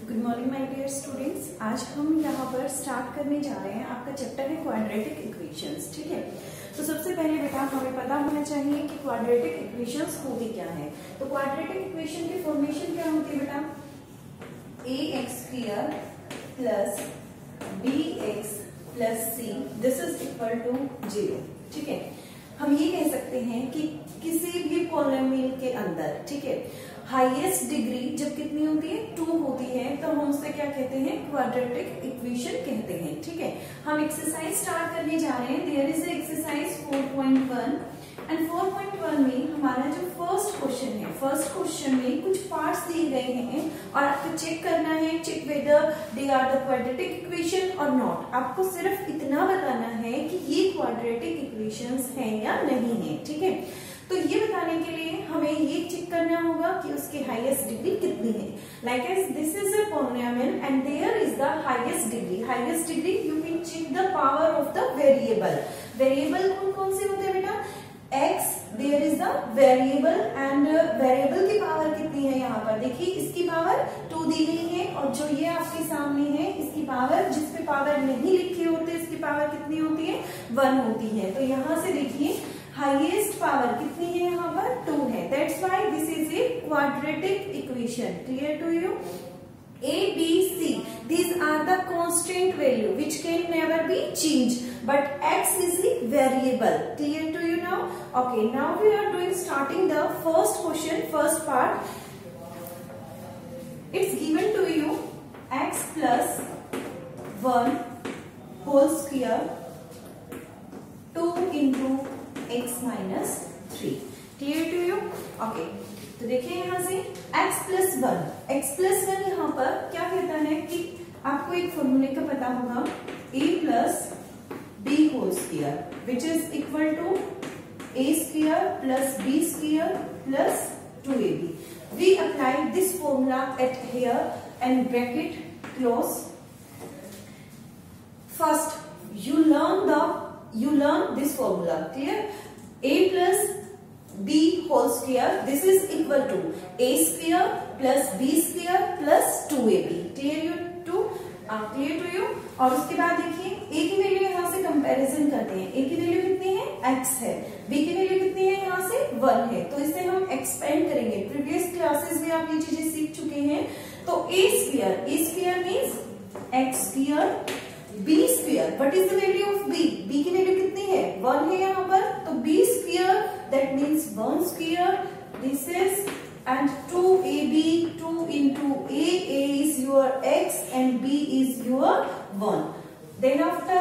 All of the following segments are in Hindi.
Good morning my dear students. आज हम यहाँ पर स्टार्ट करने जा रहे हैं। आपका चैप्टर है क्वाड्रेटिक इक्वेशंस। ठीक है, तो सबसे पहले बेटा हमें पता होना चाहिए कि क्वाड्रेटिक इक्वेशंस होती क्या है। तो क्वाड्रेटिक इक्वेशन की फॉर्मेशन क्या होती है बेटा? ax² plus bx plus c this is equal to 0। ठीक है, हम ये कह सकते हैं कि किसी भी पॉलिनोमियल के अंदर, ठीक है, हाईएस्ट डिग्री जब कितनी होती है? 2 होती है, तो हम उससे क्या कहते हैं? क्वाड्रेटिक इक्वेशन कहते हैं। ठीक है, हम एक्सरसाइज स्टार्ट करने जा रहे हैं। देयर इज एक्सरसाइज 4.1 एंड 4.1 में हमारा जो फर्स्ट क्वेश्चन है, फर्स्ट क्वेश्चन में कुछ पार्ट्स दिए गए हैं और आपको चेक करना है, check whether they are the quadratic equation और नॉट। आपको सिर्फ इतना बताना है कि ये क्वाड्रेटिक इक्वेशंस हैं या नहीं है। ठीक है, तो ये बताने के लिए हमें ये चेक करना होगा कि उसकी हाईएस्ट डिग्री कितनी है। Like as this is a polynomial and there is the highest degree. Highest degree you can check the power of the variable. Variable कौन कौन से होते हैं बेटा? x, there is the variable and variable की पावर कितनी है? यहाँ पर देखिए, इसकी पावर 2 दी गई है और जो ये आपके सामने है इसकी पावर, जिसपे पावर नहीं लिखे होते, इसकी पावर कितनी होती है? 1 होती है। तो यहाँ से देखिए हाईएस्ट पावर कितनी है? यहाँ पर 2 है। That's why this is a quadratic equation. Clear to you? A, B, C, these are the constant value which can never be changed, but X is the variable. Clear to you now? Okay, now we are doing starting the first question, first part. It's given to you X plus 1 whole square 2 into X minus 3. Clear to you? Okay. तो देखिए यहाँ से x प्लस 1 यहाँ पर क्या कहता है कि आपको एक फॉर्मूले का पता होगा, a plus b whole square which is equal to a square plus b square plus 2ab. We apply this formula at here and bracket close. First you learn this formula. Clear? a plus b whole square this is equal to a square plus b square plus 2ab. clear to you? और उसके बाद देखिए a की वैल्यू यहाँ से कंपैरिजन करते हैं. a की वैल्यू कितनी है? x है. b की वैल्यू कितनी है? यहाँ से 1 है. तो इसे हम एक्सपेंड करेंगे. प्रीवियस क्लासेस में आप ये चीजें सीख चुके हैं. तो a square means x square b square. What is the value of b? b की वैल्यू कितनी है? 1 है यहाँ पर. तो b square that means 1 square. This is and 2ab, 2 into a is your x and b is your 1. Then after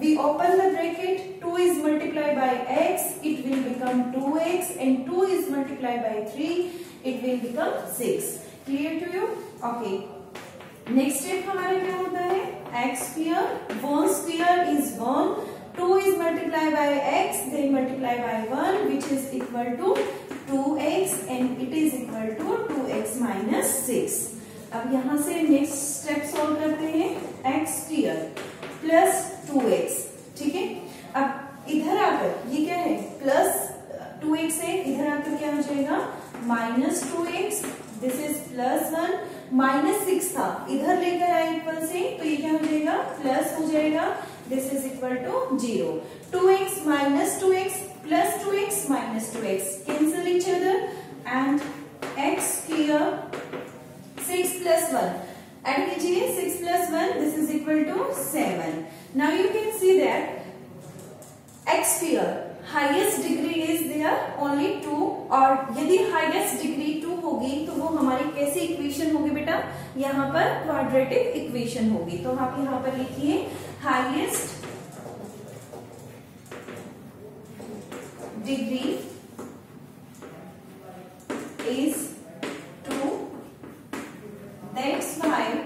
we open the bracket, 2 is multiplied by x, it will become 2x and 2 is multiplied by 3, it will become 6. Clear to you? Okay. Next step हमारा क्या होता है? x square 1 square is 1, 2 is multiplied by x, then multiply by 1 which is equal to 2x and it is equal to 2x minus 6. अब यहाँ से नेक्स्ट स्टेप सॉल्व करते हैं. x square plus 2x. ठीक है, अब इधर आकर ये क्या है? प्लस 2x है, इधर आकर क्या हो जाएगा? Minus 2x. This is plus 1. Minus 6 था, इधर लेकर आए इक्वल से, तो ये क्या हो जाएगा? प्लस हो जाएगा. This is equal to 0. 2x minus 2x plus 2x minus 2x cancel each other and x square 6 plus 1 add कीजिए. 6 plus 1 this is equal to 7. Now you can see that x square highest degree is there only 2 और यदि हाईएस्ट डिग्री 2 होगी तो वो हमारी कैसी इक्वेशन होगी बेटा? यहाँ पर क्वाड्रेटिक इक्वेशन होगी. तो आप यहाँ पर लिखिए highest degree is 2. That's why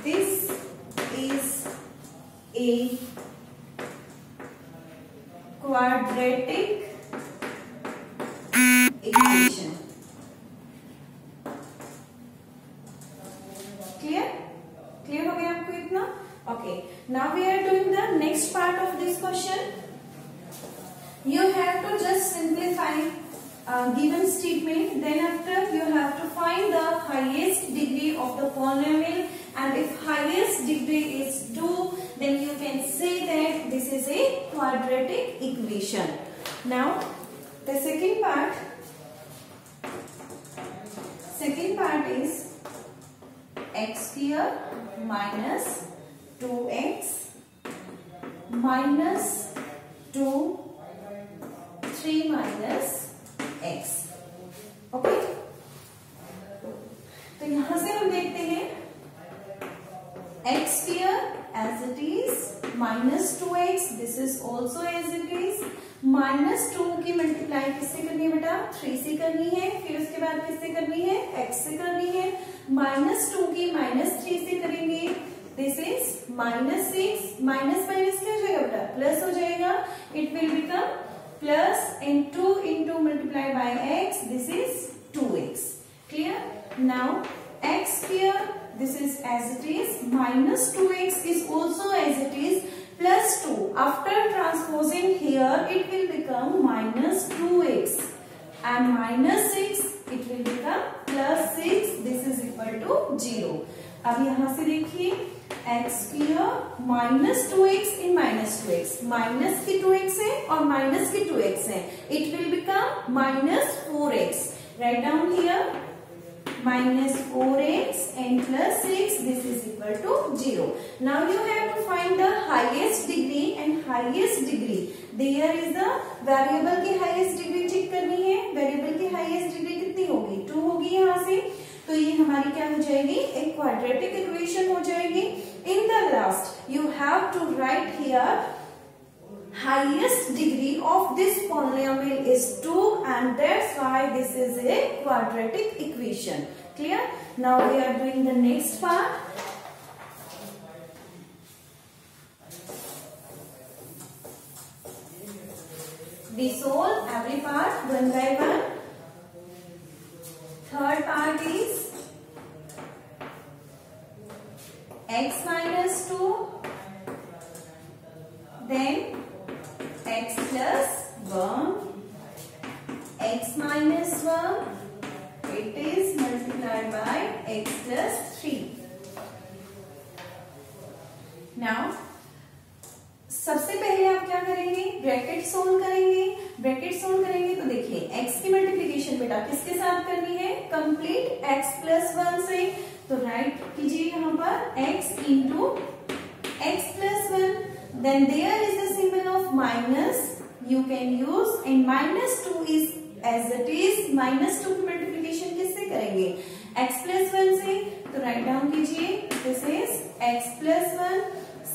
this is a quadratic equation. Clear हो गया आपको इतना? Okay. Now we are doing the next part of this question. you have to just simplify given statement. Then after you have to find the highest degree of the polynomial, and if highest degree is 2, then you can say that this is a quadratic equation. Now the second part is x square minus 2x minus 2 3 minus x. Okay, तो यहां से हम देखते हैं x square as it is minus 2x, this is also as it is. Minus 2 की मल्टीप्लाई किससे करनी है बेटा? 3 से करनी है, फिर उसके बाद किससे करनी है? x से करनी है. माइनस 2 की माइनस 3 से करेंगे, this is minus 6. Minus minus क्या हो जाएगा बेटा? प्लस हो जाएगा. It will become plus and 2 into multiply by x, this is 2x. Clear? Now x square, this is as it is, minus 2x is also as it is, plus 2. After transposing here, it will become minus 2x, and minus 6, it will become plus 6. This is equal to 0. अब यहाँ से देखिए x square minus 2x in minus 2x, minus की 2x है और माइनस की 2x है, it will become minus 4x. Write down here minus 4x and plus 6, this is equal to 0. Now you have to find the highest degree and highest degree. There is the variable की highest degree चेक करनी है. variable की highest degree कितनी होगी? 2 होगी यहाँ से. तो ये हमारी क्या हो जाएगी? एक quadratic equation हो जाएगी. In the last you have to write here highest degree of this polynomial is 2, and that's why this is a quadratic equation. Clear? Now we are doing the next part. We solve every part one by one. Third part is x minus 2, then x plus 1, x minus 1, it is multiplied by x plus 3. Now सबसे पहले आप क्या करेंगे? ब्रैकेट सोल्व करेंगे. ब्रैकेट सोल्व करेंगे तो देखिए x की मल्टीप्लिकेशन बेटा किसके साथ करनी है? कंप्लीट x प्लस 1 से. तो राइट कीजिए यहाँ पर x into x plus 1. Then there is the symbol of minus you can use, and minus 2 is as it is. minus 2 की मल्टीप्लिकेशन किससे करेंगे? x प्लस 1 से. तो राइट डाउन कीजिए, this is x plus 1.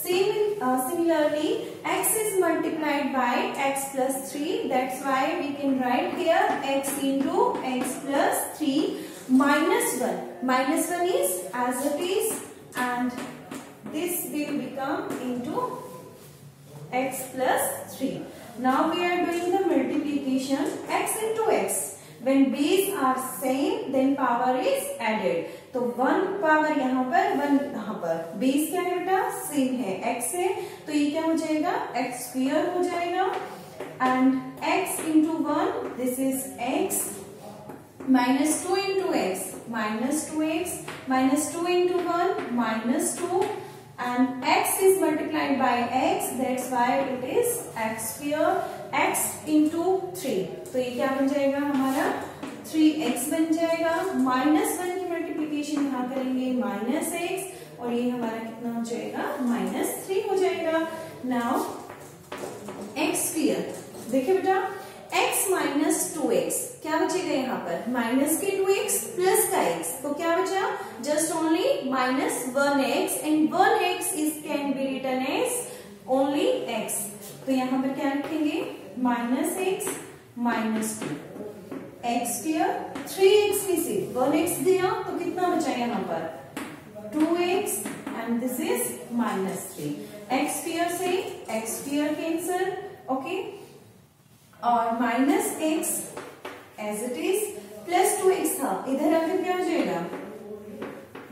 Similarly, x is multiplied by x plus 3. That's why we can write here x into x plus 3 minus 1. Minus 1 is as it is, and this will become into x plus 3. Now we are doing the multiplication x into x. When base are same, then power is added. तो 1 पावर यहाँ पर 1 यहाँ पर. बेस क्या है बेटा? सेम है, x है. तो ये क्या हो जाएगा? x स्क्वायर हो जाएगा. And x into 1, this is x. Minus 2 into x, minus 2x. Minus 2 into 1, minus 2. And x is multiplied by x, that's why it is x square. x into 3, तो ये क्या बन जाएगा हमारा? 3x बन जाएगा. माइनस 1 की मल्टीप्लिकेशन यहाँ करेंगे, माइनस x, और ये हमारा कितना हो जाएगा? माइनस 3 हो जाएगा. नाउ x स्क्वायर, देखिए बेटा x माइनस 2x, क्या बचेगा यहाँ पर? माइनस के 2x प्लस का x, तो क्या बचा? Just only minus 1x, and 1x is can be written as only x. तो यहाँ पर क्या रखेंगे? Minus x minus 2 x square. 3x में से 1x दिया तो कितना बचा यहाँ पर? 2x, and this is minus 3. x square से x स्क्वायर कैंसिल. ओके, और minus x as it is, plus 2x था, इधर आकर क्या हो जाएगा?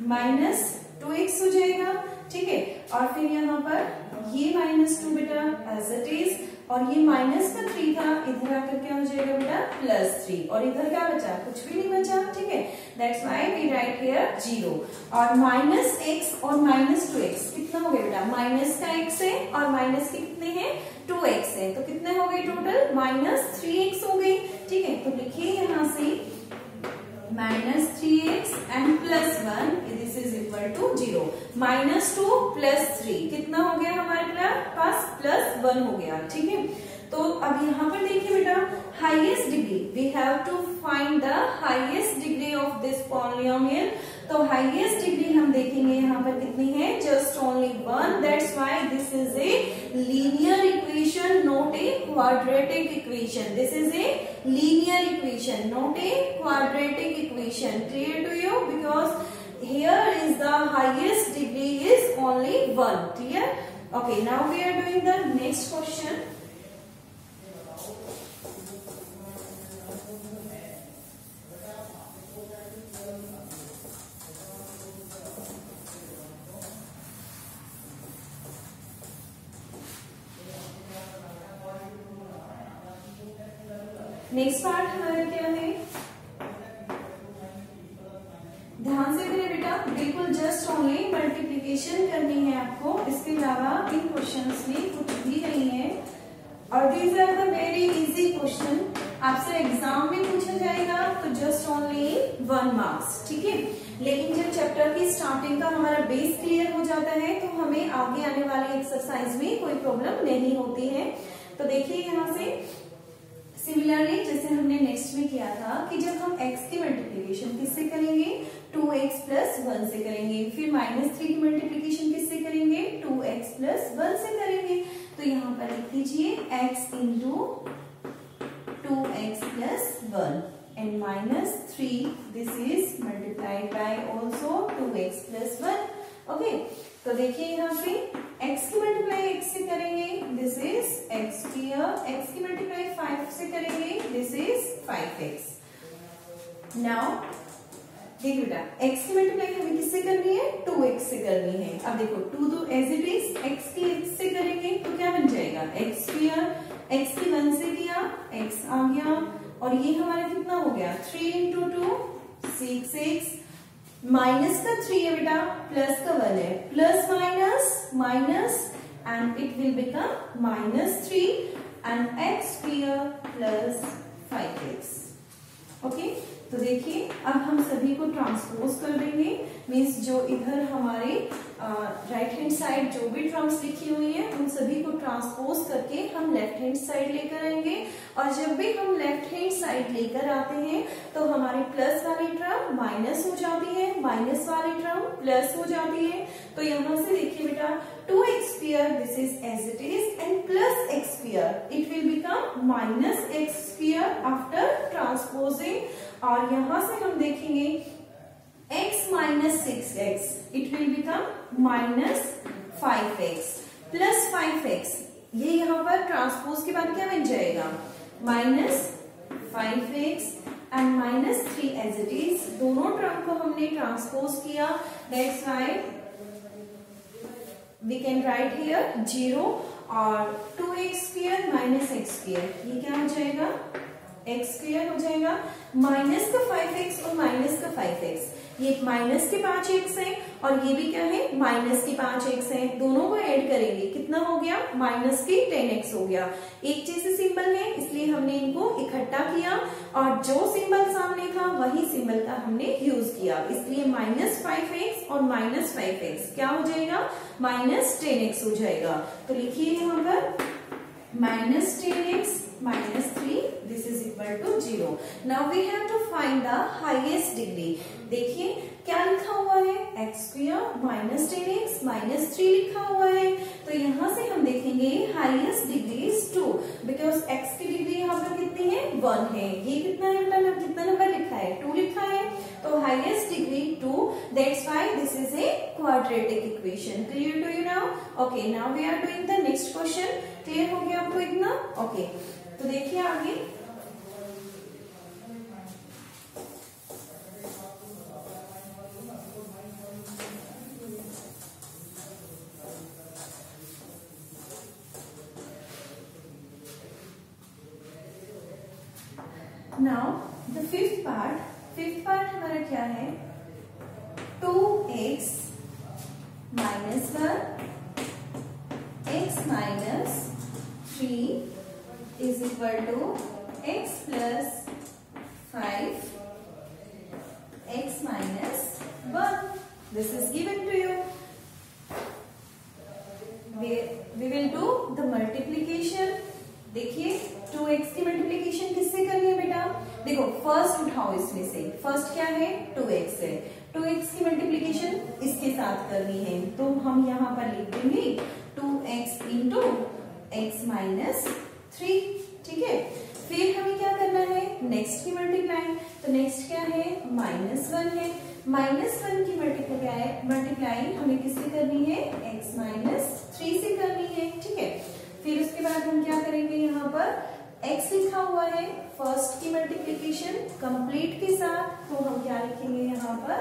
माइनस 2x हो जाएगा. ठीक है, और फिर यहाँ पर ये माइनस 2 बेटा एज इट इज, और ये माइनस का 3 था, इधर आकर क्या हो जाएगा बेटा +3, और इधर क्या बचा, कुछ भी नहीं बचा, ठीक है। That's why we write here 0। और -x और -2x कितना हो गया बेटा, माइनस का x है और माइनस के कितने हैं 2x है, तो कितने हो गए टोटल, -3x हो गई, ठीक है। तो लिखिए यहाँ से -3x and +1 this is equal to 0। -2 +3 कितना हो गया हमारे पास, +1 हो गया, ठीक है। तो अब यहाँ पर देखिए बेटा, highest degree, we have to find the highest degree of this polynomial. तो हाईएस्ट डिग्री हम देखेंगे यहाँ पर कितनी है, just only 1। That's why this is a linear equation, not a quadratic equation. This is a linear equation, not a quadratic equation. Clear to you? Because here is the highest degree is only 1. Clear? Okay, now we are doing the next question. Next part हमारा क्या है, ध्यान से करिए बेटा, बिल्कुल जस्ट ओनली मल्टीप्लिकेशन करनी है आपको, इसके अलावा इन क्वेश्चंस में कुछ भी नहीं है। और these are the very easy question, आपसे एग्जाम में पूछा जाएगा तो जस्ट ओनली 1 मार्क्स, ठीक है। लेकिन जब चैप्टर की स्टार्टिंग का हमारा बेस क्लियर हो जाता है तो हमें आगे आने वाली एक्सरसाइज में कोई प्रॉब्लम नहीं होती है। तो देखिए यहाँ से सिमिलरली जैसे हमने नेक्स्ट में किया था कि जब हम x की मल्टीप्लिकेशन किससे करेंगे, 2x + 1 से करेंगे, फिर -3 की मल्टीप्लिकेशन किससे करेंगे, 2x + 1 से करेंगे। तो यहाँ पर लिख दीजिए x × 2x + 1 and -3 this is multiplied by also 2x + 1। Okay, तो देखिए यहाँ से x की मल्टीप्लाई x से करेंगे, दिस इज x², x की मल्टीप्लाई 5 से करेंगे, दिस इज 5x। नाउ देखिए बेटा, x की मल्टीप्लाई हमें किससे करनी है, 2x से करनी है। अब देखो 2 तो एज इट इज, x की x से करेंगे तो क्या बन जाएगा, x², x की 1 से किया, x आ गया, और ये हमारा कितना हो गया, 3 × 2 6x, माइनस का 3 है बेटा, प्लस का 1 है, plus minus and it will become -3 and x² + 5x। Okay, तो देखिए अब हम सभी को ट्रांसपोज कर देंगे, मीन्स जो इधर हमारे राइट हैंड साइड जो भी टर्म्स लिखी हुई है उन सभी को ट्रांसपोज करके हम लेफ्ट हैंड साइड लेकर आएंगे। और जब भी हम लेफ्ट हैंड साइड लेकर आते हैं तो हमारी प्लस वाली टर्म माइनस हो जाती है, माइनस वाली टर्म प्लस हो जाती है। तो यहाँ से देखिए बेटा, 2x² this is as it is and +x² it will become -x² after transposing. और यहाँ से हम देखेंगे x - 6x it will become -5x + 5x। ये यहाँ पर ट्रांसपोज के बाद क्या बन जाएगा, -5x and -3 as it is. दोनों टर्म को हमने ट्रांसपोज किया, that's why we can write here 0 और 2x² - x², ये क्या हो जाएगा, x² हो जाएगा, माइनस का 5x और माइनस का 5x, ये माइनस के 5x है और ये भी क्या है, माइनस के 5x है। दोनों को ऐड करेंगे कितना हो गया, माइनस के 10x हो गया। एक जैसे सिंबल है इसलिए हमने इनको इकट्ठा किया और जो सिंबल सामने था वही सिंबल का हमने यूज किया, इसलिए -5x और -5x क्या हो जाएगा, -10x हो जाएगा। तो लिखिए यहाँ पर -10x -3 this is equal to 0। Now we have to find the highest degree। देखिए क्या लिखा हुआ है, x² -10x -3 लिखा हुआ है। तो यहाँ से हम देखेंगे highest degree is 2, because x की डिग्री यहाँ पर कितनी है, 1 है। ये कितना है बेटा, कितना नंबर लिखा है, 2 लिखा है। तो highest degree 2, that's why this is a quadratic equation. Clear to you now? Okay, now we are doing the next question. Clear हो गया आपको इतना? ओके, तो देखिए आगे, नाउ द फिफ्थ पार्ट हमारा क्या है, 2x minus 1 x minus 3 is equal to x plus 5 x minus 1. This is given to you. We will do the multiplication. देखिए 2x की मल्टीप्लीकेशन किससे करनी है बेटा, देखो फर्स्ट उठाओ इसमें से, फर्स्ट क्या है 2x है, 2x की मल्टीप्लीकेशन इसके साथ करनी है, तो हम यहाँ पर लिख देंगे 2x इंटू x माइनस 3, ठीक है। फिर हमें क्या करना है, नेक्स्ट की मल्टीप्लाई, तो नेक्स्ट क्या है -1 है, -1 की मल्टीप्लाई हमें किससे करनी है, x माइनस 3 से करनी है, ठीक है। फिर उसके बाद हम क्या करेंगे, यहाँ पर x लिखा हुआ है, फर्स्ट की मल्टीप्लीकेशन कंप्लीट के साथ, तो हम क्या लिखेंगे यहाँ पर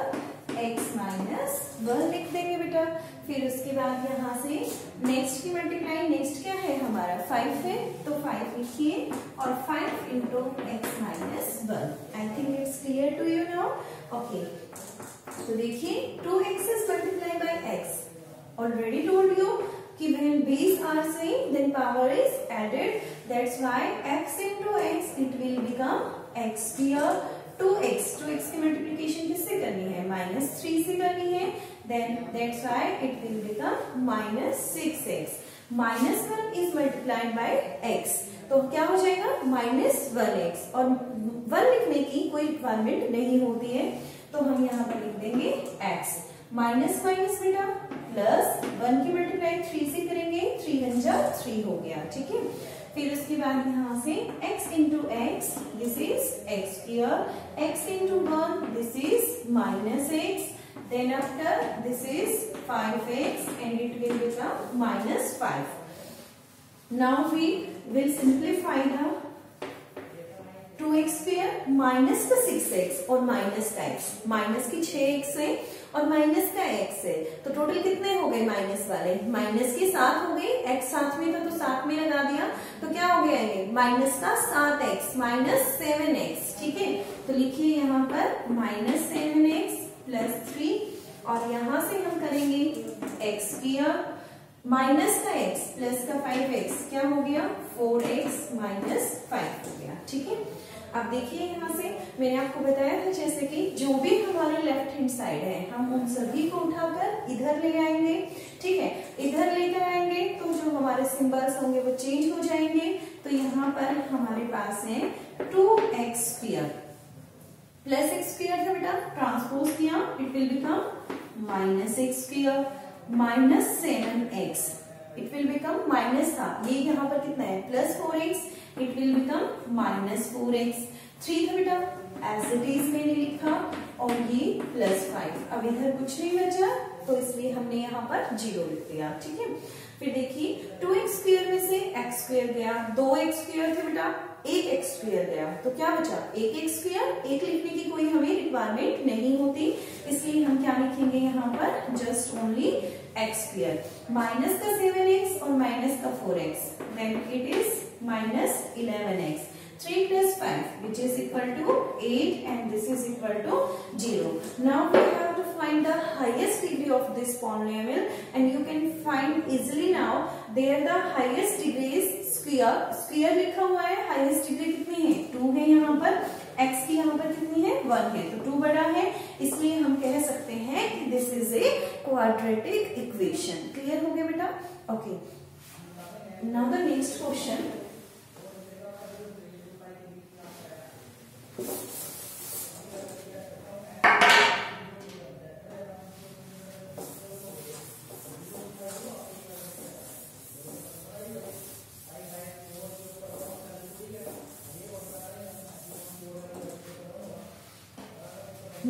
x माइनस 1 लिख देंगे बेटा। फिर उसके बाद यहाँ से नेक्स्ट की मल्टीप्लाई, नेक्स्ट क्या है हमारा 5 है, तो 5 लिखिए और 5 into x minus 1। I think it's clear to you now, okay. तो देखिए 2x is multiply by x, already told you कि when base are same then power is added, that's why x into x it will become x square 2x की मल्टीप्लिकेशन किससे करनी है, -3 से करनी है, then that's why it will become -6x, -1 is multiplied by x, तो क्या हो जाएगा -1x, और 1 लिखने की कोई रिक्वायरमेंट नहीं होती है, तो हम यहाँ पर लिख देंगे x, माइनस माइनस बेटा प्लस 1 की मल्टीप्लाई 3 से करेंगे, 3 1 जा 3 हो गया, ठीक है। फिर उसके बाद यहाँ से x into x, this is x square, x into 1 this is -x, then after this is 5x and it will become -5. Now we will simplify the 2x square minus का 6x और माइनस का x, माइनस की 6x है और माइनस का x है, तो टोटल कितने हो गए माइनस वाले, माइनस के 7 हो गए, x साथ में था तो साथ में लगा दिया, तो क्या हो गया ये माइनस का 7x माइनस 7x, ठीक है। तो लिखिए यहाँ पर -7x प्लस 3 और यहाँ से हम करेंगे x स्क्वायर माइनस का x प्लस का 5x, क्या हो गया 4x माइनस 5 हो गया, ठीक है। अब देखिए यहाँ से मैंने आपको बताया था जैसे कि जो भी हमारे लेफ्ट हैंड साइड है हम उन सभी को उठाकर इधर ले आएंगे, ठीक है। इधर लेकर आएंगे तो जो हमारे सिंबल्स होंगे वो चेंज हो जाएंगे, तो यहाँ पर हमारे पास है 2x square plus x square था बेटा, ट्रांसपोज किया it will become -x square minus 7x, it will become minus था, ये यहाँ पर कितना है +4x, it will become -4x, 3 था बेटा एज इट इज मैंने लिखा और ये +5, अब इधर कुछ नहीं बचा तो इसलिए हमने यहाँ पर 0 लिख दिया, ठीक है। फिर देखिए 2x स्क्वायर में से x स्क्वायर गया, 2x स्क्वायर थे बेटा, 1x स्क्वायर गया, तो क्या बचा 1x स्क्वायर, 1 लिखने की कोई हमें रिक्वायरमेंट नहीं होती, इसलिए हम क्या लिखेंगे यहाँ पर just only x square, minus का 7x और माइनस का 4x, then it is -11x, 3 plus 5 which is equal to 8 and this is equal to 0. Now we have to find the highest degree of this polynomial and you can find easily now there the highest degree is square, square लिखा हुआ है, highest degree कितनी है 2 है, यहाँ पर x की यहाँ पर कितनी है 1 है, तो 2 बड़ा है, इसलिए हम कह सकते हैं कि this is a quadratic equation. Clear हो गया बेटा, okay. Now the next question.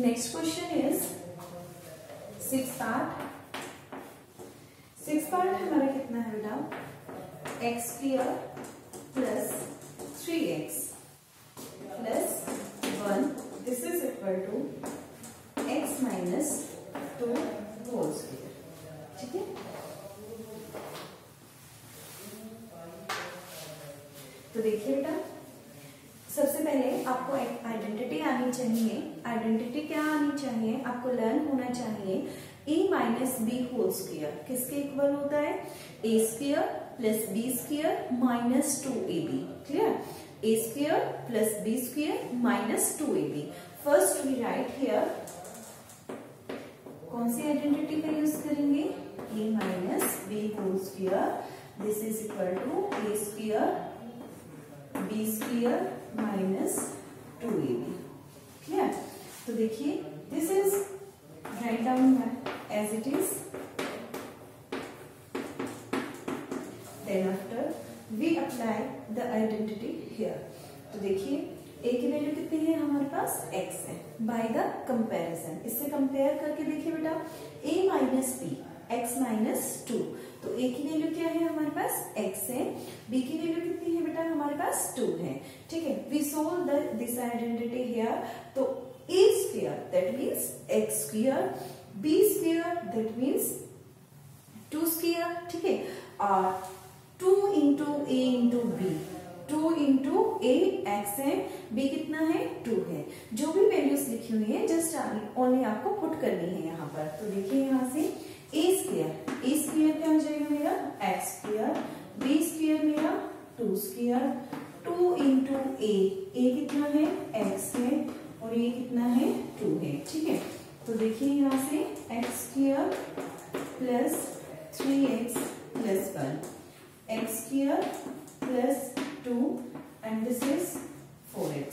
Next question is 6th part हमारा कितना है बेटा x square plus 3x plus 1 this is equal to x minus 2 whole square, ठीक है। तो देखिए बेटा सबसे पहले आपको एक आइडेंटिटी आनी चाहिए। आइडेंटिटी क्या आनी चाहिए? आपको लर्न होना चाहिए a minus b whole square किसके इक्वल होता है? a square plus b square minus 2ab। Clear? a square plus b square minus 2ab। First we write here, कौन सी आइडेंटिटी का यूज करेंगे? a minus b whole square, this is equal to a square b square minus 2ab। Clear? तो देखिए this is write down as it is, then after we apply the identity here. तो देखिए a की वैल्यू कितनी है हमारे पास? x है। बाय द कंपैरिजन, इससे कंपेयर करके देखिए बेटा, a minus b x minus 2, तो a की वैल्यू क्या है हमारे पास? x है। b की वैल्यू कितनी है बेटा? हमारे पास 2 है। ठीक है, we solve this identity here. तो a square that means x square, b square that means 2 square. ठीक है, और 2 into a into b, 2 into a x है, b कितना है? 2 है। जो भी वैल्यूज लिखी हुई है जस्ट ओनली आपको पुट करनी है यहाँ पर। तो देखिए यहाँ से a स्क्वायर क्या हो जाएगा मेरा? x स्क्वायर, b स्क्वायर मेरा 2 स्क्वायर, 2 इंटू a कितना है? x है, और a कितना है? 2 है। ठीक है, तो देखिए यहाँ से x square plus 3x plus 1, x square plus 2 and this is 4x।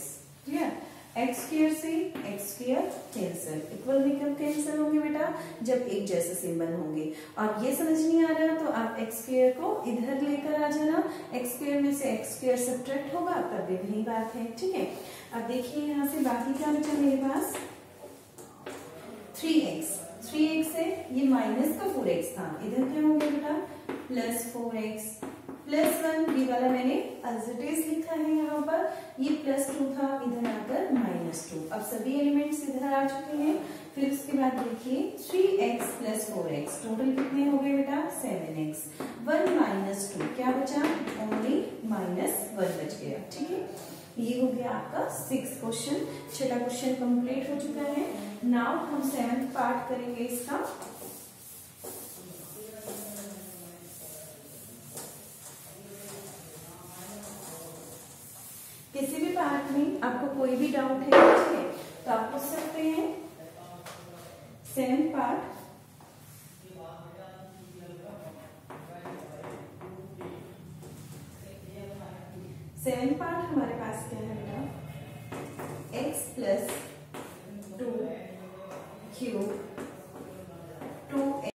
Clear? x square से x स्क्वायर कैंसिल, इक्वल में कब कैंसिल होंगे बेटा? जब एक जैसे सिंबल होंगे। और ये समझ नहीं आ रहा तो आप x स्क्वायर को इधर लेकर आ जाना, x स्क्वायर में से x स्क्वायर सब्ट्रैक्ट होगा तब भी वही बात है। ठीक है, अब देखिए यहाँ से बाकी क्या बचा मेरे पास? 3x है, ये माइनस का 4x था, इधर क्या हो गया बेटा? प्लस 4x प्लस 1, ये वाला मैंने एज इट इज लिखा है यहाँ पर, ये प्लस 2 था, इधर आकर माइनस 2। अब सभी एलिमेंट्स इधर आ चुके हैं। फिर उसके बाद देखिए 3x प्लस 4x, टोटल कितने हो गए बेटा? 7x। 1 माइनस 2 क्या बचा? ओनली माइनस 1 बच गया। ठीक है, ये हो गया आपका 6th क्वेश्चन। 6वां क्वेश्चन कंप्लीट हो चुका है। नाउ हम 7th पार्ट करेंगे इसका। किसी भी पार्ट में आपको कोई भी डाउट है तो आप पूछ सकते हैं। 7th पार्ट, हमारे पास क्या है बेटा? x plus 2 cube 2